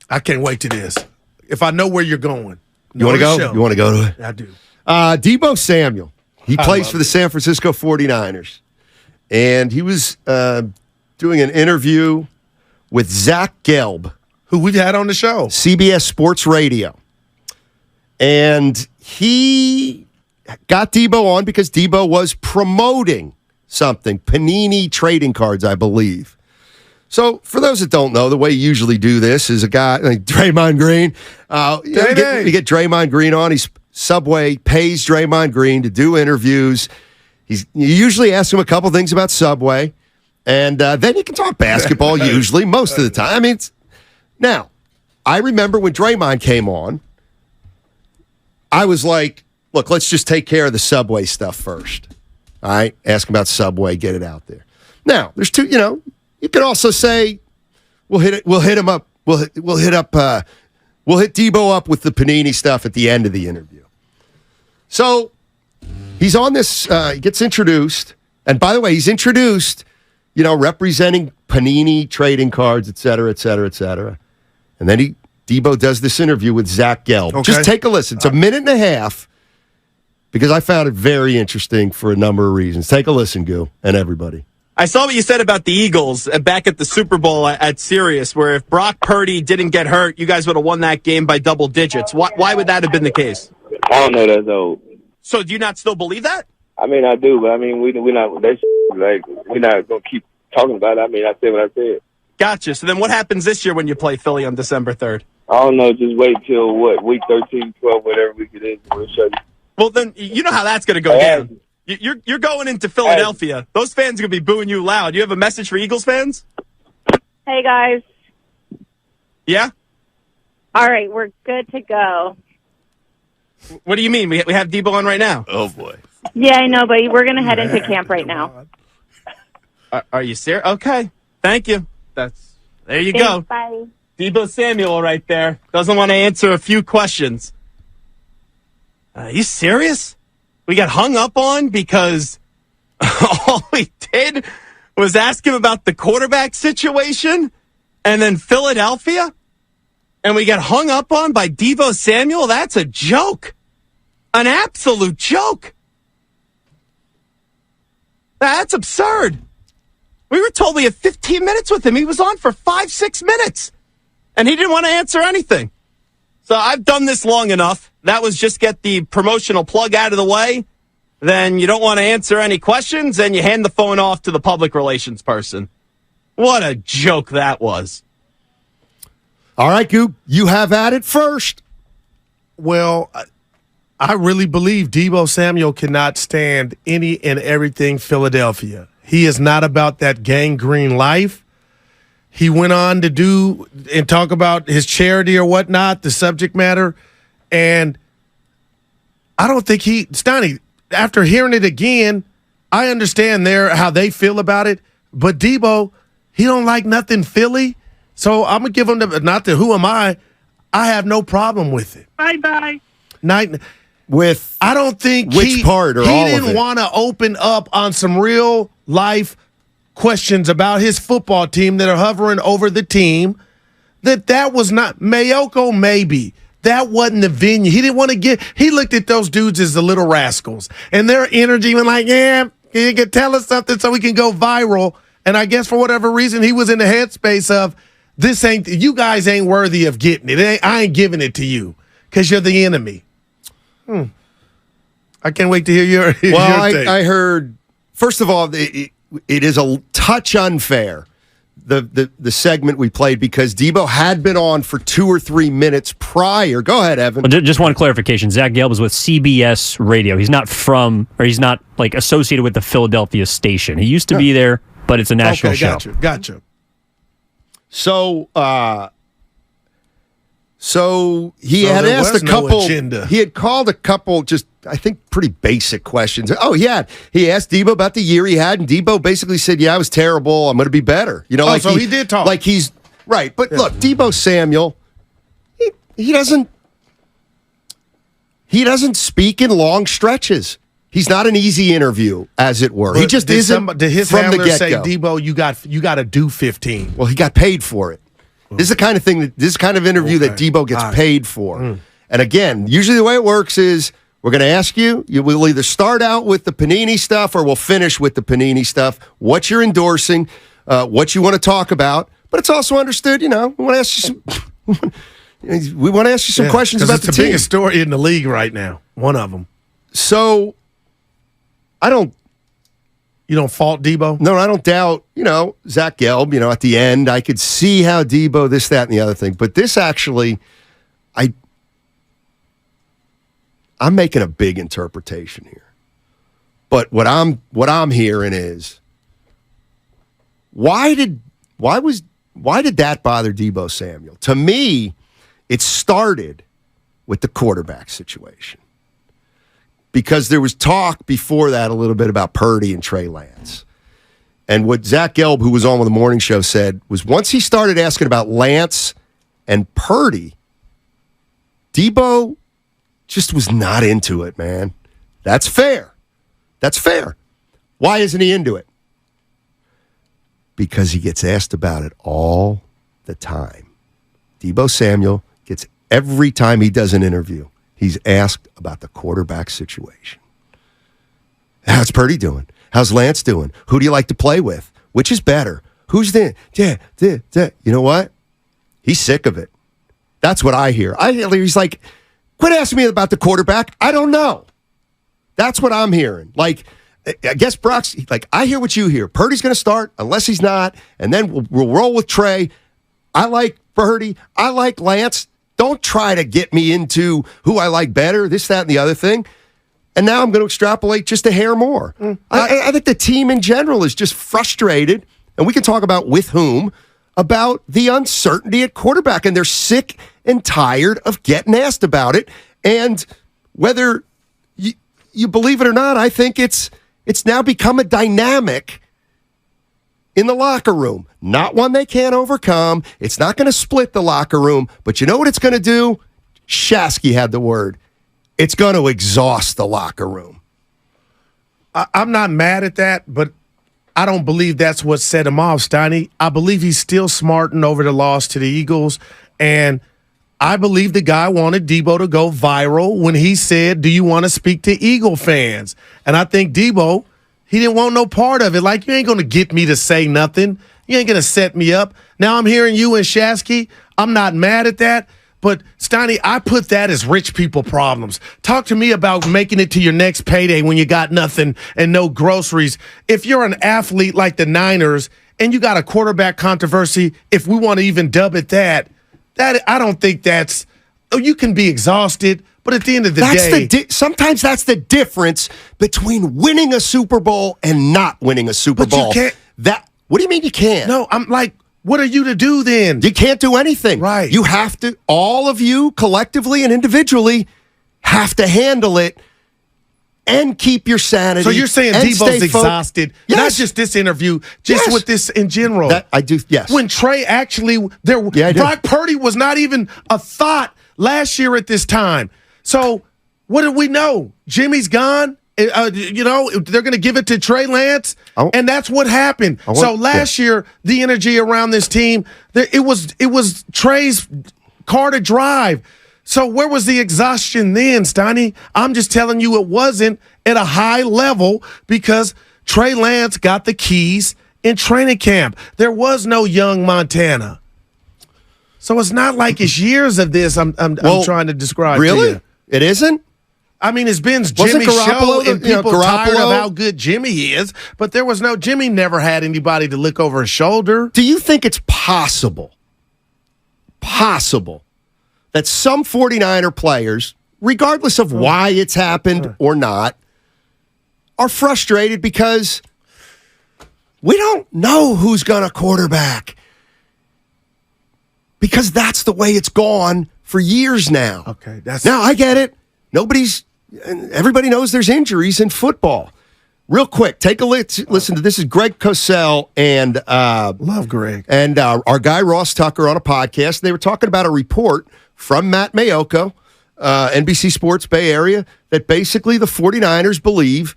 I can't wait to this. If I know where you're going. You want to go? You want to go to it? I do. Deebo Samuel. He plays for the San Francisco 49ers. And he was doing an interview with Zach Gelb, who we've had on the show. CBS Sports Radio. And he got Deebo on because Deebo was promoting something. Panini trading cards, I believe. So, for those that don't know, the way you usually do this is a guy like Draymond Green. You get Draymond Green on. Subway pays Draymond Green to do interviews. You usually ask him a couple things about Subway, and then you can talk basketball usually, most of the time. I mean, now, I remember when Draymond came on, I was like, look, let's just take care of the Subway stuff first. All right? Ask him about Subway, get it out there. Now, there's two, you could also say, we'll hit Deebo up with the Panini stuff at the end of the interview. So he's on this, he gets introduced, and by the way, he's introduced, representing Panini trading cards, et cetera, et cetera, et cetera. And then Deebo does this interview with Zach Gelb. Okay. Just take a listen. It's a minute and a half because I found it very interesting for a number of reasons. Take a listen, Goo, and everybody. I saw what you said about the Eagles back at the Super Bowl at Sirius, where if Brock Purdy didn't get hurt, you guys would have won that game by double digits. Why would that have been the case? I don't know. That's old. So do you not still believe that? I mean, I do, but I mean, we're not gonna keep talking about it. I mean, I said what I said. Gotcha. So then what happens this year when you play Philly on December 3rd? I don't know. Just wait till week 13, 12, whatever week it is. We'll show you. Well, then you know how that's going to go down. You're going into Philadelphia. Those fans are going to be booing you loud. You have a message for Eagles fans? Hey, guys. Yeah? All right, we're good to go. What do you mean? We have Deebo on right now. Oh, boy. Yeah, I know, but we're going to head into camp right now. Are you serious? Okay. Thank you. There you Thanks, go. Bye. Deebo Samuel right there. Doesn't want to answer a few questions. Are you serious? We got hung up on because all we did was ask him about the quarterback situation and then Philadelphia? And we got hung up on by Deebo Samuel? That's a joke. An absolute joke. That's absurd. We were told we had 15 minutes with him. He was on for 5-6 minutes. And he didn't want to answer anything. So I've done this long enough. That was just get the promotional plug out of the way. Then you don't want to answer any questions, and you hand the phone off to the public relations person. What a joke that was. All right, Goop, you have at it first. Well, I really believe Deebo Samuel cannot stand any and everything Philadelphia. He is not about that gangrene life. He went on to do and talk about his charity or whatnot, the subject matter, and I don't think Steiny, after hearing it again, I understand how they feel about it, but Deebo, he don't like nothing Philly, so I'm going to give him who am I? I have no problem with it. Bye-bye. I don't think which part or all of it? He didn't want to open up on some real life questions about his football team that are hovering over the team. That was not Mayoko, maybe. That wasn't the venue. He didn't want to he looked at those dudes as the little rascals. And their energy went like, yeah, you can tell us something so we can go viral. And I guess for whatever reason, he was in the headspace of, you guys ain't worthy of getting it. I ain't giving it to you because you're the enemy. I can't wait to hear your take. I heard, first of all, it is a touch unfair, the segment we played, because Deebo had been on for 2 or 3 minutes prior. Go ahead, Evan. Well, just one clarification. Zach Gelb is with CBS Radio. He's not associated with the Philadelphia station. He used to be there, but it's a national show. Gotcha. So he had asked a couple. Agenda. He had called a couple, just I think pretty basic questions. Oh, he asked Deebo about the year he had, and Deebo basically said, "Yeah, I was terrible. I'm going to be better." So he did talk. Like he's right, but look, Deebo Samuel, he doesn't speak in long stretches. He's not an easy interview, as it were. But he just isn't. Did his from the handler say, get-go. Deebo, you got to do 15? Well, he got paid for it. This is the kind of thing this kind of interview that Deebo gets paid for. And again, usually the way it works is we're going to ask you. We'll either start out with the Panini stuff or we'll finish with the Panini stuff. What you're endorsing, what you want to talk about. But it's also understood, we want to ask you some. We want to ask you some questions about the team. It's the biggest story in the league right now. One of them. So, You don't fault Deebo? No, I don't doubt, Zach Gelb, at the end, I could see how Deebo, this, that, and the other thing. But this actually, I'm making a big interpretation here. But what I'm hearing is, why did that bother Deebo Samuel? To me, it started with the quarterback situation. Because there was talk before that a little bit about Purdy and Trey Lance. And what Zach Gelb, who was on with the morning show, said was once he started asking about Lance and Purdy, Deebo just was not into it, man. That's fair. That's fair. Why isn't he into it? Because he gets asked about it all the time. Deebo Samuel gets every time he does an interview. He's asked about the quarterback situation. How's Purdy doing? How's Lance doing? Who do you like to play with? Which is better? Who's the? You know what? He's sick of it. That's what I hear. He's like, quit asking me about the quarterback. I don't know. That's what I'm hearing. Like, I guess Brock's like, I hear what you hear. Purdy's going to start unless he's not, and then we'll roll with Trey. I like Purdy. I like Lance. Don't try to get me into who I like better, this, that, and the other thing. And now I'm going to extrapolate just a hair more. I think the team in general is just frustrated, and we can talk about with whom, about the uncertainty at quarterback. And they're sick and tired of getting asked about it. And whether you believe it or not, I think it's now become a dynamic in the locker room. Not one they can't overcome. It's not going to split the locker room. But you know what it's going to do? Shasky had the word. It's going to exhaust the locker room. I'm not mad at that, but I don't believe that's what set him off, Steiny. I believe he's still smarting over the loss to the Eagles. And I believe the guy wanted Deebo to go viral when he said, do you want to speak to Eagle fans? And I think Deebo, he didn't want no part of it. Like, you ain't going to get me to say nothing. You ain't going to set me up. Now I'm hearing you and Shasky. I'm not mad at that. But, Steiny, I put that as rich people problems. Talk to me about making it to your next payday when you got nothing and no groceries. If you're an athlete like the Niners and you got a quarterback controversy, if we want to even dub it that I don't think that's – you can be exhausted, but at the end of the day – sometimes that's the difference between winning a Super Bowl and not winning a Super Bowl. You can't – what do you mean you can't? No, I'm like – what are you to do then? You can't do anything. Right. You have to, all of you collectively and individually have to handle it and keep your sanity. So you're saying Deebo's exhausted, yes. Not just this interview, just with this in general. I do, yes. When Trey actually, Brock Purdy was not even a thought last year at this time. So what did we know? Jimmy's gone. They're going to give it to Trey Lance, and that's what happened. So last year, the energy around this team, it was Trey's car to drive. So where was the exhaustion then, Steiny? I'm just telling you it wasn't at a high level because Trey Lance got the keys in training camp. There was no young Montana. So it's not like it's years of this I'm trying to describe really? to you. It isn't? I mean, it's been Jimmy's show, and people tired of how good Jimmy is, but there was Jimmy never had anybody to look over his shoulder. Do you think it's possible that some 49er players, regardless of why it's happened or not, are frustrated because we don't know who's going to quarterback? Because that's the way it's gone for years now. Okay, now I get it. Everybody knows there's injuries in football. Real quick, take a listen to this. Is Greg Cosell and love Greg and our guy Ross Tucker on a podcast. They were talking about a report from Matt Mayoko, NBC Sports Bay Area, that basically the 49ers believe,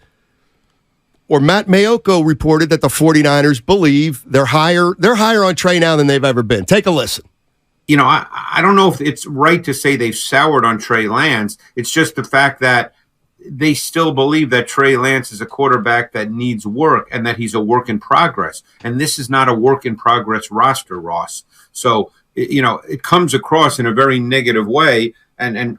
or Matt Mayoko reported that the 49ers believe they're higher on Trey now than they've ever been. Take a listen. I don't know if it's right to say they've soured on Trey Lance. It's just the fact that they still believe that Trey Lance is a quarterback that needs work and that he's a work in progress. And this is not a work in progress roster, Ross. So, it comes across in a very negative way. And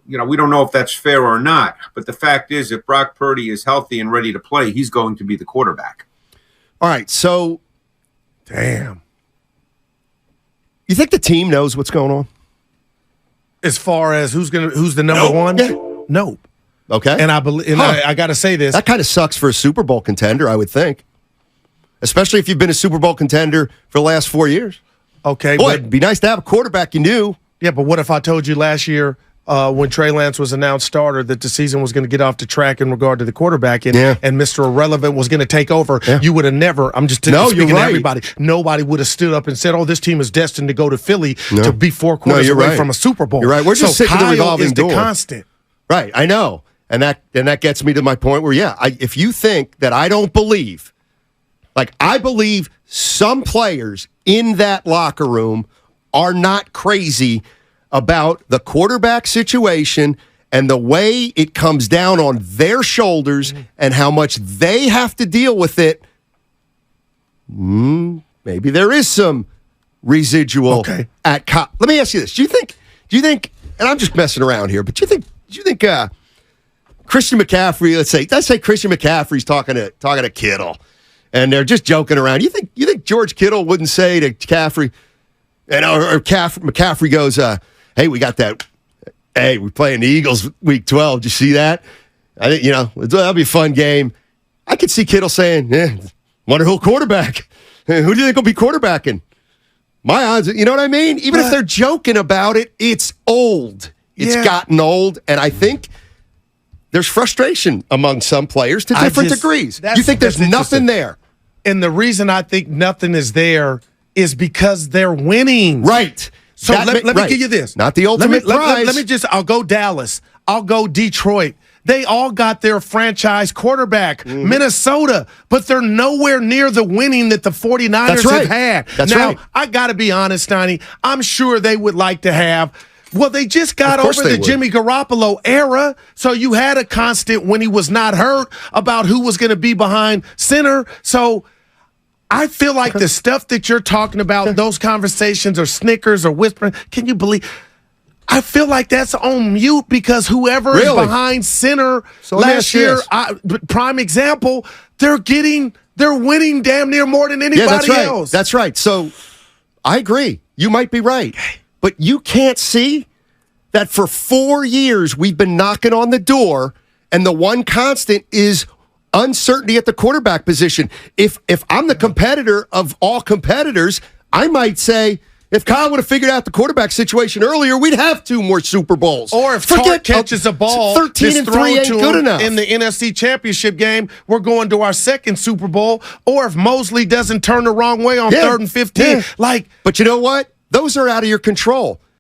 we don't know if that's fair or not. But the fact is, if Brock Purdy is healthy and ready to play, he's going to be the quarterback. All right, so Damn. you think the team knows what's going on? As far as who's the number one? Yeah. No. Okay. And I believe, I got to say this. That kind of sucks for a Super Bowl contender, I would think. Especially if you've been a Super Bowl contender for the last 4 years. Okay. Boy, it'd be nice to have a quarterback you knew. Yeah, but what if I told you last year when Trey Lance was announced starter that the season was going to get off the track in regard to the quarterback and Mr. Irrelevant was going to take over? Yeah. You would have never, I'm just speaking to everybody, nobody would have stood up and said, oh, this team is destined to go to Philly to be 4 quarters away from a Super Bowl. You're right. We're just sitting in the revolving door. The constant. Right, I know. And that gets me to my point where, if you think that I don't believe, I believe some players in that locker room are not crazy about the quarterback situation and the way it comes down on their shoulders and how much they have to deal with it. Maybe there is some residual at Let me ask you this. Do you think, and I'm just messing around here, but do you think Christian McCaffrey, let's say Christian McCaffrey's talking to Kittle, and they're just joking around. You think George Kittle wouldn't say to McCaffrey, or McCaffrey goes, "Hey, we got that. Hey, we're playing the Eagles week 12. Did you see that? I think that'll be a fun game." I could see Kittle saying, "Wonder who'll quarterback? Who do you think will be quarterbacking?" My odds, you know what I mean? Even if they're joking about it, it's old. It's gotten old, and I think there's frustration among some players to different degrees. You think there's nothing there? And the reason I think nothing is there is because they're winning. Right. So let me give you this. Not the ultimate prize. I'll go Dallas. I'll go Detroit. They all got their franchise quarterback, Minnesota, but they're nowhere near the winning that the 49ers have had. That's right. I got to be honest, Steiny. I'm sure they would like to have. Well, they just got over the Jimmy Garoppolo era, so you had a constant when he was not hurt about who was going to be behind center. So I feel like the stuff that you're talking about, those conversations or snickers or whispering, can you believe? I feel like that's on mute because whoever is behind center last year, prime example, they're winning damn near more than anybody else. That's right. So I agree. You might be right. But you can't see that for 4 years we've been knocking on the door, and the one constant is uncertainty at the quarterback position. If I'm the competitor of all competitors, I might say, if Kyle would have figured out the quarterback situation earlier, we'd have 2 more Super Bowls. Or if Tark catches a ball 13-3 ain't good enough in the NFC Championship game, we're going to our second Super Bowl. Or if Mosley doesn't turn the wrong way on 3rd and 15. But you know what? Those are out of your control.